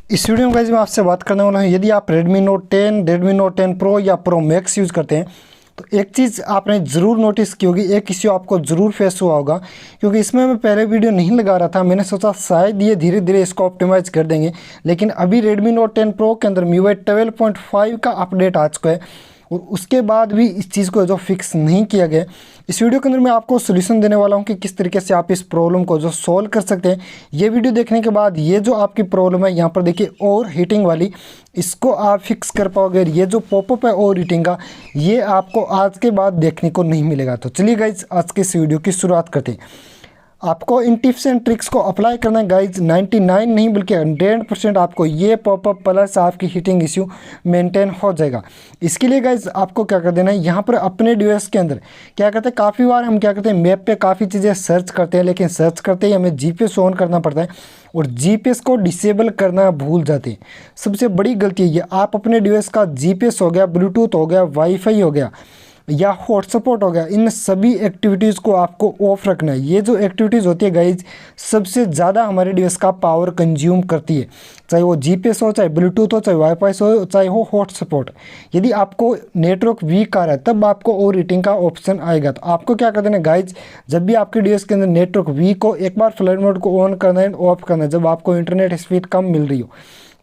इस वीडियो में गाइस मैं आपसे बात करने वाला हूँ, यदि आप Redmi Note 10, Redmi Note 10 Pro या Pro Max यूज़ करते हैं तो एक चीज़ आपने ज़रूर नोटिस की होगी, एक इश्यू आपको ज़रूर फेस हुआ होगा। क्योंकि इसमें मैं पहले वीडियो नहीं लगा रहा था, मैंने सोचा शायद ये धीरे धीरे इसको ऑप्टिमाइज़ कर देंगे, लेकिन अभी Redmi Note 10 Pro के अंदर MIUI 12.5 का अपडेट आ चुका है और उसके बाद भी इस चीज़ को जो फिक्स नहीं किया गया। इस वीडियो के अंदर मैं आपको सोल्यूशन देने वाला हूं कि किस तरीके से आप इस प्रॉब्लम को जो सॉल्व कर सकते हैं। ये वीडियो देखने के बाद ये जो आपकी प्रॉब्लम है यहाँ पर देखिए ओवर हीटिंग वाली, इसको आप फिक्स कर पाओगे। ये जो पॉपअप है ओवर हीटिंग का, ये आपको आज के बाद देखने को नहीं मिलेगा। तो चलिए गाइज आज के इस वीडियो की शुरुआत करते हैं। आपको इन टिप्स एंड ट्रिक्स को अप्लाई करना है गाइज, 99 नहीं बल्कि 100% आपको ये पॉपअप प्लस आपकी हीटिंग इश्यू मेंटेन हो जाएगा। इसके लिए गाइज आपको क्या कर देना है, यहाँ पर अपने डिवाइस के अंदर क्या करते हैं, काफ़ी बार हम क्या करते हैं मैप पे काफ़ी चीज़ें सर्च करते हैं, लेकिन सर्च करते ही हमें जीपीएस ऑन करना पड़ता है और जीपीएस को डिसेबल करना भूल जाते हैं। सबसे बड़ी गलती है ये, आप अपने डिवाइस का जीपीएस हो गया, ब्लूटूथ हो गया, वाईफाई हो गया या हॉटस्पॉट हो गया, इन सभी एक्टिविटीज़ को आपको ऑफ रखना है। ये जो एक्टिविटीज़ होती है गाइज सबसे ज़्यादा हमारे डिवाइस का पावर कंज्यूम करती है, चाहे वो जीपीएस हो, चाहे ब्लूटूथ हो, चाहे वाईफाई हो, चाहे हो हॉटस्पॉट। यदि आपको नेटवर्क वीक आ रहा है तब आपको ओवर हीटिंग का ऑप्शन आएगा। तो आपको क्या कर देना है गाइज, जब भी आपके डिवाइस के अंदर नेटवर्क वीक हो, एक बार फ्लाइट मोड को ऑन करना है, ऑफ करना है जब आपको इंटरनेट स्पीड कम मिल रही हो।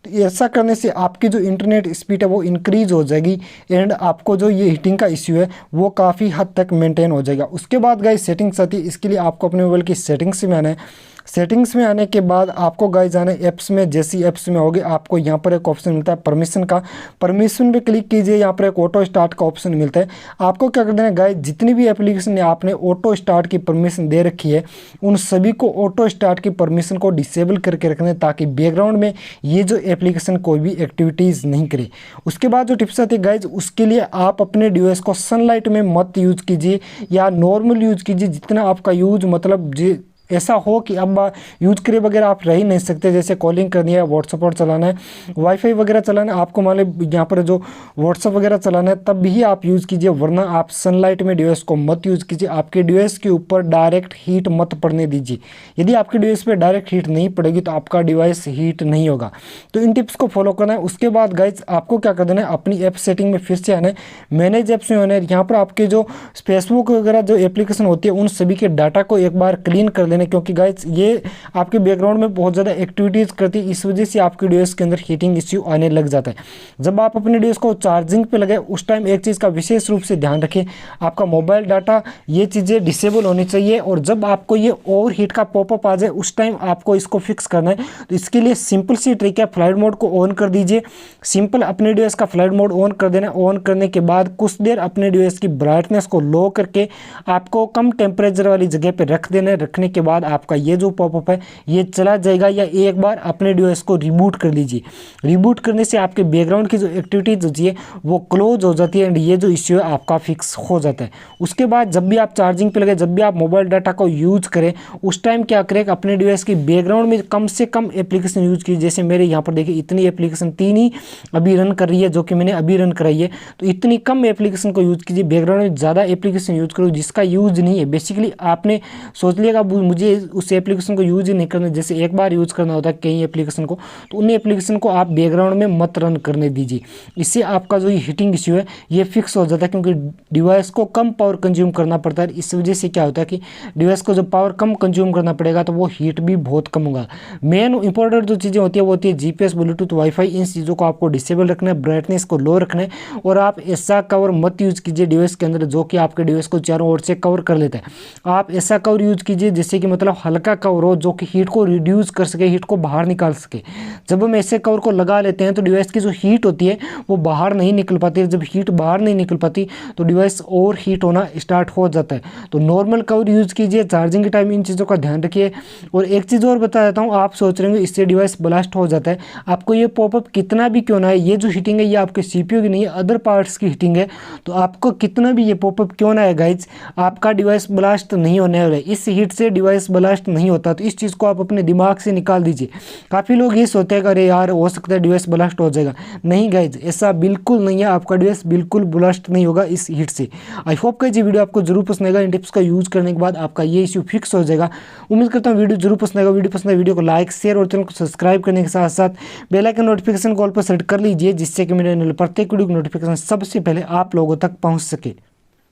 तो ऐसा करने से आपकी जो इंटरनेट स्पीड है वो इंक्रीज़ हो जाएगी एंड आपको जो ये हीटिंग का इश्यू है वो काफ़ी हद तक मेंटेन हो जाएगा। उसके बाद गाइस सेटिंग्स आती है, इसके लिए आपको अपने मोबाइल की सेटिंग्स में आना है। सेटिंग्स में आने के बाद आपको गाइस आना है ऐप्स में। जैसी ऐप्स में होगे आपको यहाँ पर एक ऑप्शन मिलता है परमिशन का, परमिशन पे क्लिक कीजिए, यहाँ पर एक ऑटो स्टार्ट का ऑप्शन मिलता है। आपको क्या कर देना है गाइस, जितनी भी एप्लीकेशन आपने ऑटो स्टार्ट की परमिशन दे रखी है उन सभी को ऑटो स्टार्ट की परमिशन को डिसेबल करके रखना है, ताकि बैकग्राउंड में ये जो एप्लीकेशन कोई भी एक्टिविटीज़ नहीं करे। उसके बाद जो टिप्स आती है गाइज, उसके लिए आप अपने डिवाइस को सनलाइट में मत यूज़ कीजिए या नॉर्मल यूज़ कीजिए। जितना आपका यूज़ मतलब ऐसा हो कि अब यूज करे वगैरह आप रह ही नहीं सकते, जैसे कॉलिंग करनी है, व्हाट्सअप चलाना है, वाईफाई वगैरह चलाना है, आपको मान लो यहाँ पर जो व्हाट्सअप वगैरह चलाना है तब भी आप यूज़ कीजिए, वरना आप सनलाइट में डिवाइस को मत यूज़ कीजिए। आपके डिवाइस के ऊपर डायरेक्ट हीट मत पड़ने दीजिए। यदि आपके डिवाइस पे डायरेक्ट हीट नहीं पड़ेगी तो आपका डिवाइस हीट नहीं होगा। तो इन टिप्स को फॉलो करना है। उसके बाद गाइज आपको क्या कर देना है, अपनी ऐप सेटिंग में फिर से आना है, मैनेज ऐप्स में आना है। यहाँ पर आपके जो फेसबुक वगैरह जो एप्लीकेशन होती है उन सभी के डाटा को एक बार क्लीन कर लेना, क्योंकि गाइज ये आपके बैकग्राउंड में बहुत ज़्यादा एक्टिविटीज़ करती है, इस वजह से आपके डिवाइस के अंदर हीटिंग इश्यू आने लग जाता है। जब आप अपने डिवाइस को चार्जिंग पे लगाए उस टाइम एक चीज़ का विशेष रूप से ध्यान रखें, आपका मोबाइल डाटा ये चीज़ें डिसेबल होनी चाहिए। और जब आपको ये ओवर हीट का पॉपअप आ जाए उस टाइम आपको इसको फिक्स करना है। तो इसके लिए सिंपल सी ट्रिक है, फ्लाइट मोड को ऑन कर दीजिए। सिंपल अपने डिवाइस का फ्लाइट मोड ऑन कर देना। ऑन करने के बाद कुछ देर अपने डिवाइस की ब्राइटनेस को लो करके आपको कम टेम्परेचर वाली जगह पर रख देना है। रखने के बाद आपका ये जो पॉपअप है ये चला जाएगा। या एक बार अपने डिवाइस को रिबूट कर लीजिए। रिबूट करने से आपके बैकग्राउंड की जो एक्टिविटीज होती है वो क्लोज हो जाती है एंड ये जो इश्यू है आपका फिक्स हो जाता है। उसके बाद जब भी आप चार्जिंग पे लगे, जब भी आप मोबाइल डाटा को यूज करें उस टाइम क्या करें, अपने डिवाइस की बैकग्राउंड में कम से कम एप्लीकेशन यूज कीजिए। जैसे मेरे यहाँ पर देखिए इतनी एप्लीकेशन 3 ही अभी रन कर रही है जो कि मैंने अभी रन कराई है। तो इतनी कम एप्लीकेशन को यूज कीजिए, बैकग्राउंड में ज़्यादा एप्लीकेशन यूज करो जिसका यूज नहीं है। बेसिकली आपने सोच लिएगा मुझे उस एप्लीकेशन को यूज ही नहीं करना, जैसे एक बार यूज करना होता है कई एप्लीकेशन को, तो उन एप्लीकेशन को आप बैकग्राउंड में मत रन करने दीजिए। इससे आपका जो हीटिंग इश्यू है ये फिक्स हो जाता है, क्योंकि डिवाइस को कम पावर कंज्यूम करना पड़ता है। इस वजह से क्या होता है कि डिवाइस को जब पावर कम कंज्यूम करना पड़ेगा तो वो हीट भी बहुत कम होगा। मेन इंपॉर्टेंट जो चीज़ें होती है वो होती है जीपीएस, ब्लूटूथ, वाईफाई। इन चीज़ों को आपको डिसेबल रखना है, ब्राइटनेस को लो रखना है। और आप ऐसा कवर मत यूज कीजिए डिवाइस के अंदर जो कि आपके डिवाइस को चारों ओर से कवर कर लेता है। आप ऐसा कवर यूज कीजिए जिससे कि मतलब हल्का कवर हो जो कि हीट को रिड्यूस कर सके, हीट को बाहर निकाल सके। जब हम ऐसे कवर को लगा लेते हैं तो डिवाइस की जो हीट होती है वो बाहर नहीं निकल पाती है। जब हीट बाहर नहीं निकल पाती तो डिवाइस और हीट होना स्टार्ट हो जाता है। तो नॉर्मल कवर यूज़ कीजिए, चार्जिंग के टाइम इन चीज़ों का ध्यान रखिए। और एक चीज़ और बता देता हूँ, आप सोच रहे होंगे इससे डिवाइस ब्लास्ट हो जाता है। आपको ये पॉपअप कितना भी क्यों ना है, ये जो हीटिंग है ये आपके सीपीयू की नहीं है, अदर पार्ट्स की हीटिंग है। तो आपको कितना भी ये पॉपअप क्यों ना है गाइज, आपका डिवाइस ब्लास्ट नहीं होने वाला है। इस हीट से डिवाइस डिवाइस ब्लास्ट नहीं होता। तो इस चीज़ को आप अपने दिमाग से निकाल दीजिए। काफ़ी लोग ये सोचते हैं कि अरे यार हो सकता है डिवाइस ब्लास्ट हो जाएगा। नहीं गाइज, ऐसा बिल्कुल नहीं है, आपका डिवाइस बिल्कुल ब्लास्ट नहीं होगा इस हीट से। आई होप कि ये वीडियो आपको जरूर पसंद आएगा। इन टिप्स का यूज करने के बाद आपका ये इश्यू फिक्स हो जाएगा। उम्मीद करता हूँ वीडियो जरूर पसंद आएगा। वीडियो पसंद है वीडियो को लाइक शेयर और चैनल को सब्सक्राइब करने के साथ साथ बेल आइकन नोटिफिकेशन कॉल पर सेट कर लीजिए, जिससे कि मेरे प्रत्येक वीडियो की नोटिफिकेशन सबसे पहले आप लोगों तक पहुँच सके।